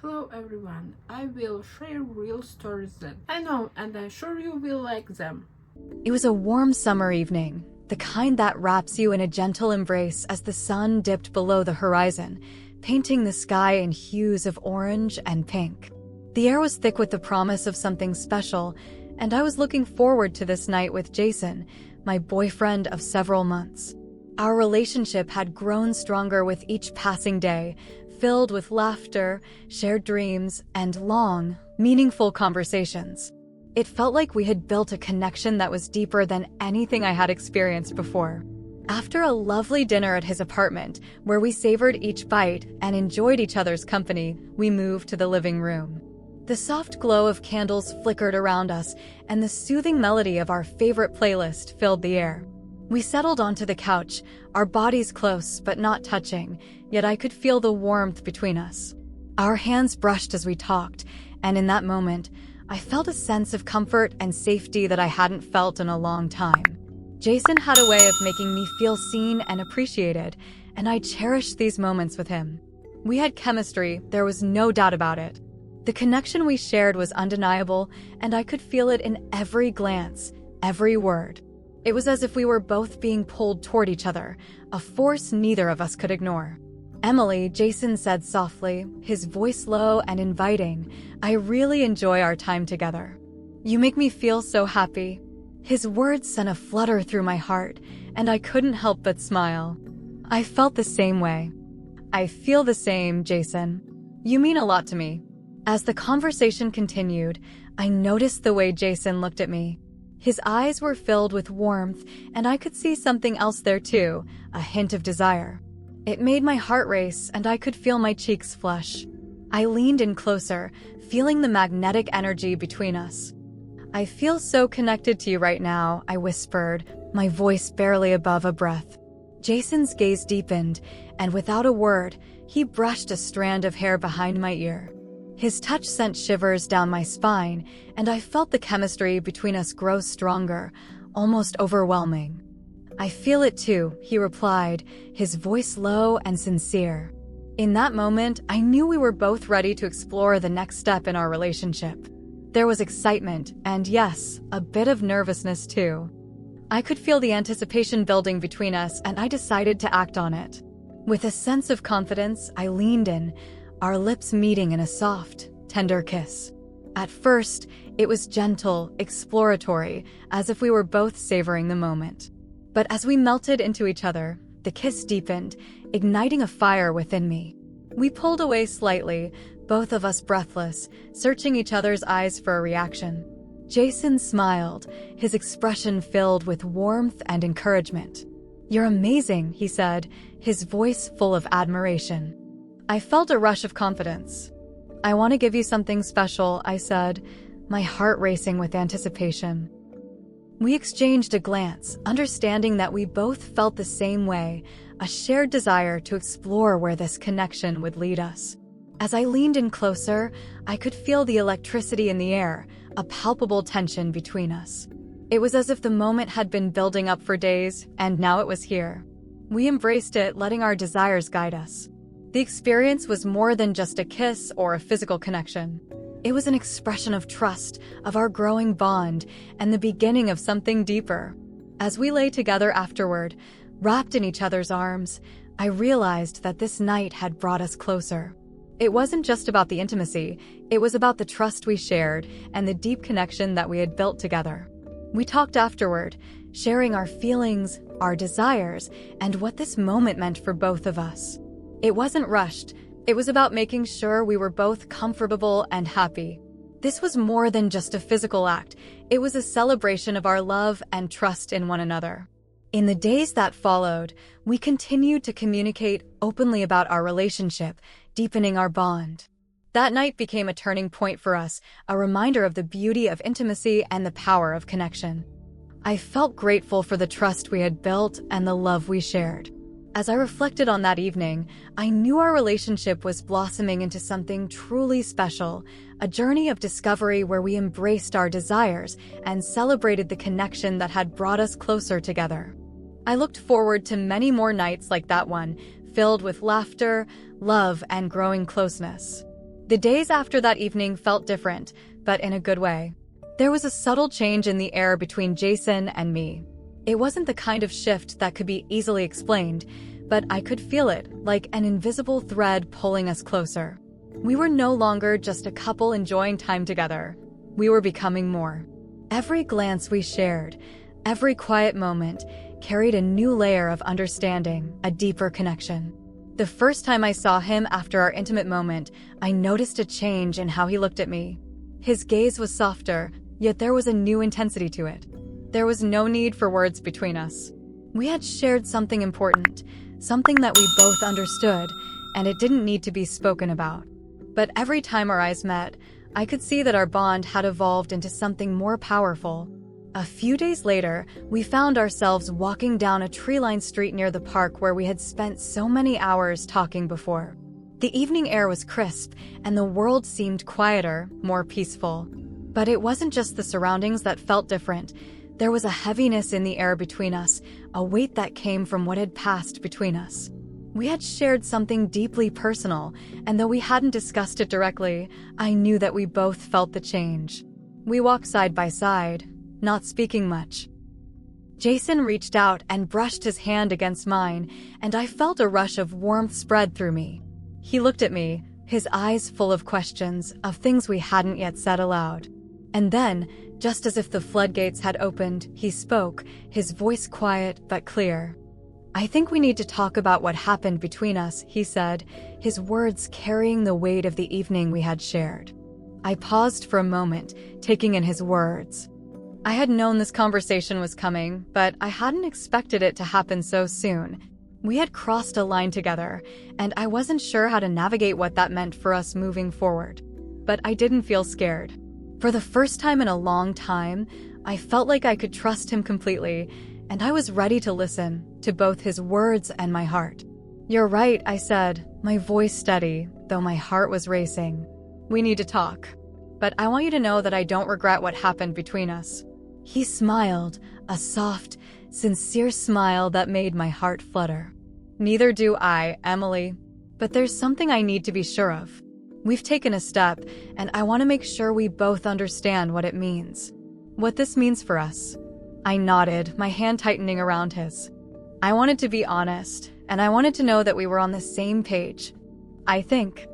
Hello everyone, I will share real stories that I know and I'm sure you will like them. It was a warm summer evening, the kind that wraps you in a gentle embrace as the sun dipped below the horizon, painting the sky in hues of orange and pink. The air was thick with the promise of something special, and I was looking forward to this night with Jason, my boyfriend of several months. Our relationship had grown stronger with each passing day, filled with laughter, shared dreams, and long, meaningful conversations. It felt like we had built a connection that was deeper than anything I had experienced before. After a lovely dinner at his apartment, where we savored each bite and enjoyed each other's company, we moved to the living room. The soft glow of candles flickered around us, and the soothing melody of our favorite playlist filled the air. We settled onto the couch, our bodies close but not touching, yet I could feel the warmth between us. Our hands brushed as we talked, and in that moment, I felt a sense of comfort and safety that I hadn't felt in a long time. Jason had a way of making me feel seen and appreciated, and I cherished these moments with him. We had chemistry, there was no doubt about it. The connection we shared was undeniable, and I could feel it in every glance, every word. It was as if we were both being pulled toward each other, a force neither of us could ignore. "Emily," Jason said softly, his voice low and inviting, "I really enjoy our time together. You make me feel so happy." His words sent a flutter through my heart, and I couldn't help but smile. I felt the same way. "I feel the same, Jason. You mean a lot to me." As the conversation continued, I noticed the way Jason looked at me. His eyes were filled with warmth, and I could see something else there too, a hint of desire. It made my heart race, and I could feel my cheeks flush. I leaned in closer, feeling the magnetic energy between us. "I feel so connected to you right now," I whispered, my voice barely above a breath. Jason's gaze deepened, and without a word, he brushed a strand of hair behind my ear. His touch sent shivers down my spine, and I felt the chemistry between us grow stronger, almost overwhelming. "I feel it too," he replied, his voice low and sincere. In that moment, I knew we were both ready to explore the next step in our relationship. There was excitement, and yes, a bit of nervousness too. I could feel the anticipation building between us, and I decided to act on it. With a sense of confidence, I leaned in, our lips meeting in a soft, tender kiss. At first, it was gentle, exploratory, as if we were both savoring the moment. But as we melted into each other, the kiss deepened, igniting a fire within me. We pulled away slightly, both of us breathless, searching each other's eyes for a reaction. Jason smiled, his expression filled with warmth and encouragement. "You're amazing," he said, his voice full of admiration. I felt a rush of confidence. "I want to give you something special," I said, my heart racing with anticipation. We exchanged a glance, understanding that we both felt the same way, a shared desire to explore where this connection would lead us. As I leaned in closer, I could feel the electricity in the air, a palpable tension between us. It was as if the moment had been building up for days, and now it was here. We embraced it, letting our desires guide us. The experience was more than just a kiss or a physical connection. It was an expression of trust, of our growing bond, and the beginning of something deeper. As we lay together afterward, wrapped in each other's arms, I realized that this night had brought us closer. It wasn't just about the intimacy, it was about the trust we shared and the deep connection that we had built together. We talked afterward, sharing our feelings, our desires, and what this moment meant for both of us. It wasn't rushed. It was about making sure we were both comfortable and happy. This was more than just a physical act. It was a celebration of our love and trust in one another. In the days that followed, we continued to communicate openly about our relationship, deepening our bond. That night became a turning point for us, a reminder of the beauty of intimacy and the power of connection. I felt grateful for the trust we had built and the love we shared. As I reflected on that evening, I knew our relationship was blossoming into something truly special, a journey of discovery where we embraced our desires and celebrated the connection that had brought us closer together. I looked forward to many more nights like that one, filled with laughter, love, and growing closeness. The days after that evening felt different, but in a good way. There was a subtle change in the air between Jason and me. It wasn't the kind of shift that could be easily explained, but I could feel it, like an invisible thread pulling us closer. We were no longer just a couple enjoying time together. We were becoming more. Every glance we shared, every quiet moment, carried a new layer of understanding, a deeper connection. The first time I saw him after our intimate moment, I noticed a change in how he looked at me. His gaze was softer, yet there was a new intensity to it. There was no need for words between us. We had shared something important, something that we both understood, and it didn't need to be spoken about. But every time our eyes met, I could see that our bond had evolved into something more powerful. A few days later, we found ourselves walking down a tree-lined street near the park where we had spent so many hours talking before. The evening air was crisp, and the world seemed quieter, more peaceful. But it wasn't just the surroundings that felt different. There was a heaviness in the air between us, a weight that came from what had passed between us. We had shared something deeply personal, and though we hadn't discussed it directly, I knew that we both felt the change. We walked side by side, not speaking much. Jason reached out and brushed his hand against mine, and I felt a rush of warmth spread through me. He looked at me, his eyes full of questions, of things we hadn't yet said aloud. And then, just as if the floodgates had opened, he spoke, his voice quiet but clear. "I think we need to talk about what happened between us," he said, his words carrying the weight of the evening we had shared. I paused for a moment, taking in his words. I had known this conversation was coming, but I hadn't expected it to happen so soon. We had crossed a line together, and I wasn't sure how to navigate what that meant for us moving forward. But I didn't feel scared. For the first time in a long time, I felt like I could trust him completely, and I was ready to listen to both his words and my heart. "You're right," I said, my voice steady, though my heart was racing. "We need to talk. But I want you to know that I don't regret what happened between us." He smiled, a soft, sincere smile that made my heart flutter. "Neither do I, Emily. But there's something I need to be sure of. We've taken a step, and I want to make sure we both understand what it means. What this means for us." I nodded, my hand tightening around his. I wanted to be honest, and I wanted to know that we were on the same page. I think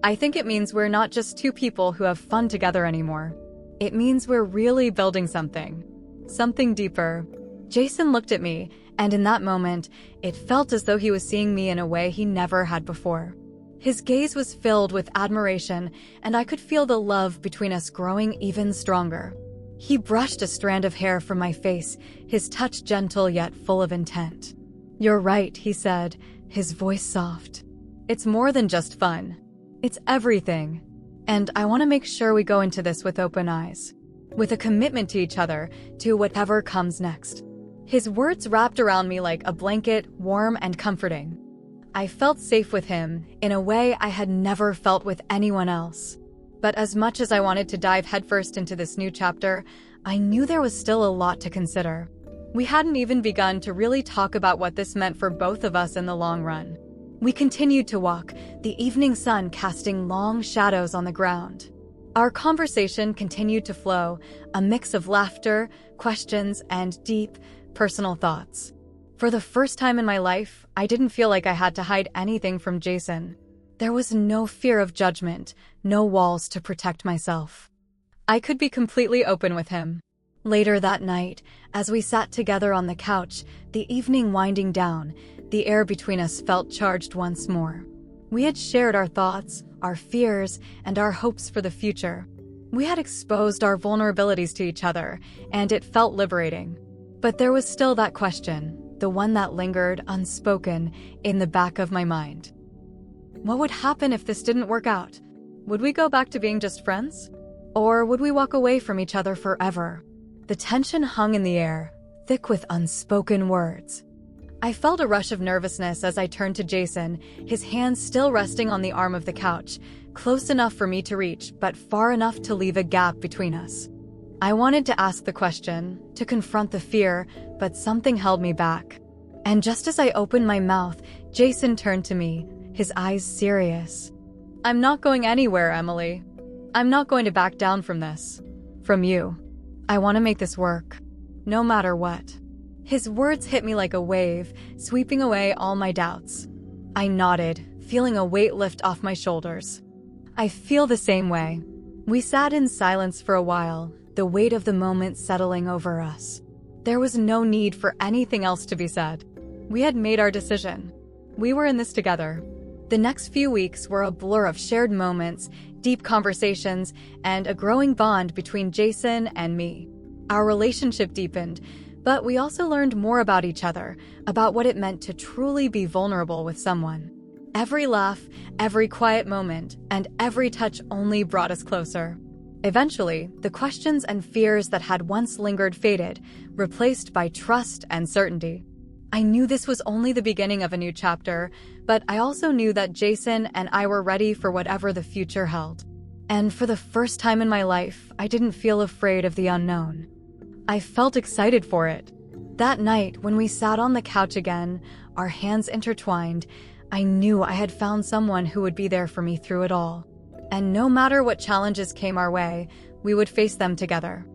it means we're not just two people who have fun together anymore. It means we're really building something deeper. Jason looked at me, and in that moment, it felt as though he was seeing me in a way he never had before. His gaze was filled with admiration, and I could feel the love between us growing even stronger. He brushed a strand of hair from my face, his touch gentle yet full of intent. "You're right," he said, his voice soft. "It's more than just fun. It's everything. And I want to make sure we go into this with open eyes, with a commitment to each other, to whatever comes next." His words wrapped around me like a blanket, warm and comforting. I felt safe with him in a way I had never felt with anyone else. But as much as I wanted to dive headfirst into this new chapter, I knew there was still a lot to consider. We hadn't even begun to really talk about what this meant for both of us in the long run. We continued to walk, the evening sun casting long shadows on the ground. Our conversation continued to flow, a mix of laughter, questions, and deep, personal thoughts. For the first time in my life, I didn't feel like I had to hide anything from Jason. There was no fear of judgment, no walls to protect myself. I could be completely open with him. Later that night, as we sat together on the couch, the evening winding down, the air between us felt charged once more. We had shared our thoughts, our fears, and our hopes for the future. We had exposed our vulnerabilities to each other, and it felt liberating. But there was still that question, the one that lingered unspoken in the back of my mind. What would happen if this didn't work out? Would we go back to being just friends? Or would we walk away from each other forever? The tension hung in the air, thick with unspoken words. I felt a rush of nervousness as I turned to Jason, his hands still resting on the arm of the couch, close enough for me to reach, but far enough to leave a gap between us. I wanted to ask the question, to confront the fear, but something held me back. And just as I opened my mouth, Jason turned to me, his eyes serious. I'm not going anywhere, Emily. I'm not going to back down from this. From you. I want to make this work. No matter what. His words hit me like a wave, sweeping away all my doubts. I nodded, feeling a weight lift off my shoulders. I feel the same way. We sat in silence for a while, the weight of the moment settling over us. There was no need for anything else to be said. We had made our decision. We were in this together. The next few weeks were a blur of shared moments, deep conversations, and a growing bond between Jason and me. Our relationship deepened, but we also learned more about each other, about what it meant to truly be vulnerable with someone. Every laugh, every quiet moment, and every touch only brought us closer. Eventually, the questions and fears that had once lingered faded, replaced by trust and certainty. I knew this was only the beginning of a new chapter, but I also knew that Jason and I were ready for whatever the future held. And for the first time in my life, I didn't feel afraid of the unknown. I felt excited for it. That night, when we sat on the couch again, our hands intertwined, I knew I had found someone who would be there for me through it all. And no matter what challenges came our way, we would face them together.